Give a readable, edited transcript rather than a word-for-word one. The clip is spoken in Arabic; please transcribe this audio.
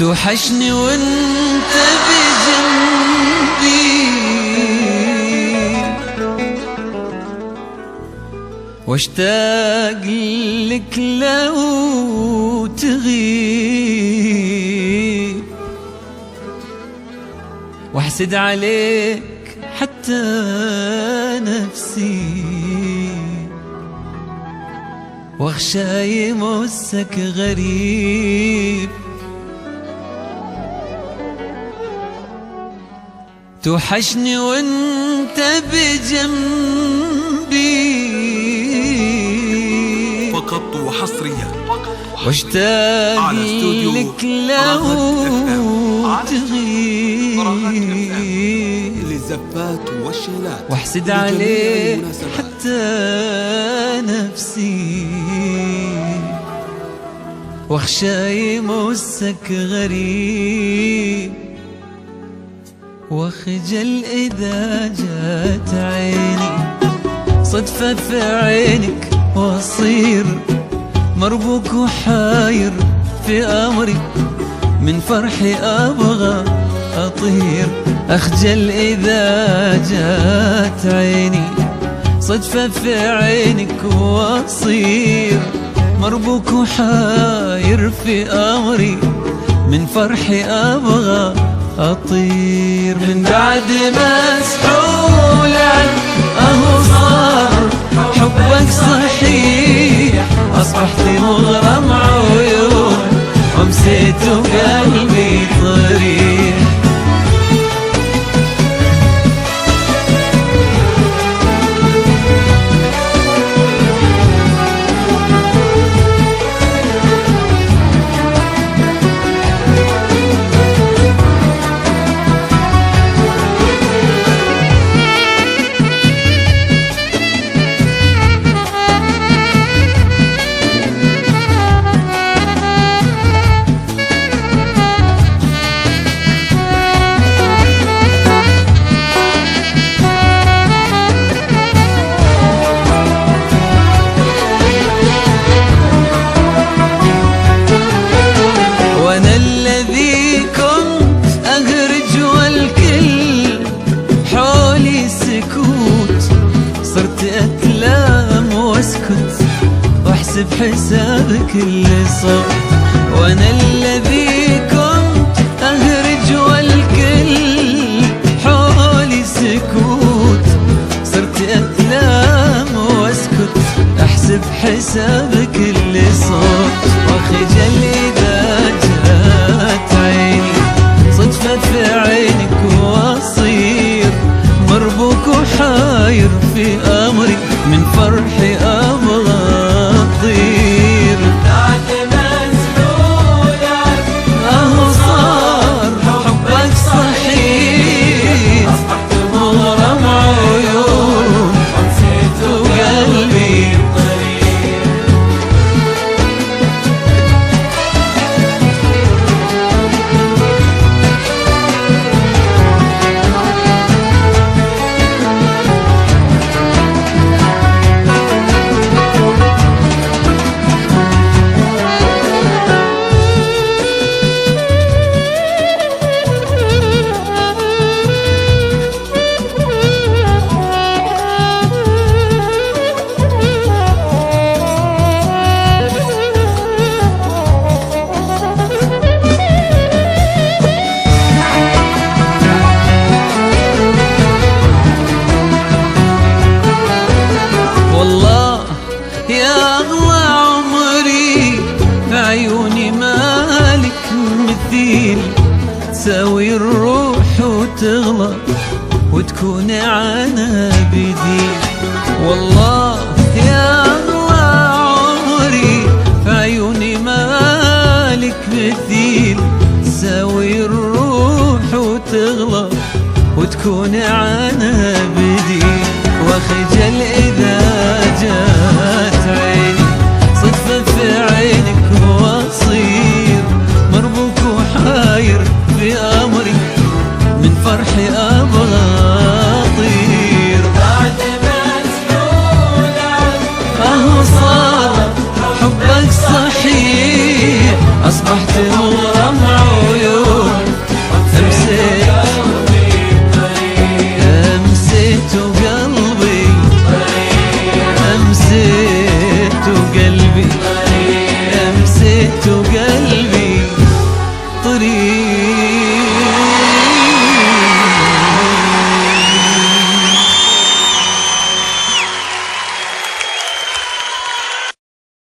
توحشني وانت بجنبي، واشتاق لك لو تغيب، واحسد عليك حتى نفسي، واخشى يمسك غريب. توحشني وانت بجنبي فقط وحصريا، واشتاق لك لو تغيب، للزفات والشيلات، واحسد عليك حتى نفسي، واخشى يمسك غريب، واخجل إذا جات عيني صدفة في عينك، واصير مربوك وحاير في أمري، من فرحي أبغى أطير. أخجل إذا جات عيني صدفة في عينك، واصير مربوك وحاير في أمري، من فرحي أبغى أطير. من بعد ما سحولك أهو صار حبك صحيح، أصبحت مغرم عيون ومسيت وقلبي طريح. صرت أتلام واسكت واحسب حساب كل صوت، وانا الذي كنت اهرج والكل حولي سكوت. صرت أتلام واسكت احسب حساب كل صوت، واخجل إذا جات عيني صدفة في عينك، واصير مربوك وحاير في أمري، من فرحي أبغى أطير. بعد ما سحولك أهو صار حبك صحيح، أصبحت مغرم عيون ومسيت وقلبي طريح. والله يا أغلى عمري في عيوني مالك مثيل، تساوي الروح وتغلى وتكون عنا بديل. والله يا أغلى عمري في عيوني مالك مثيل، تساوي الروح وتغلى وتكون عنا بديل. واخجل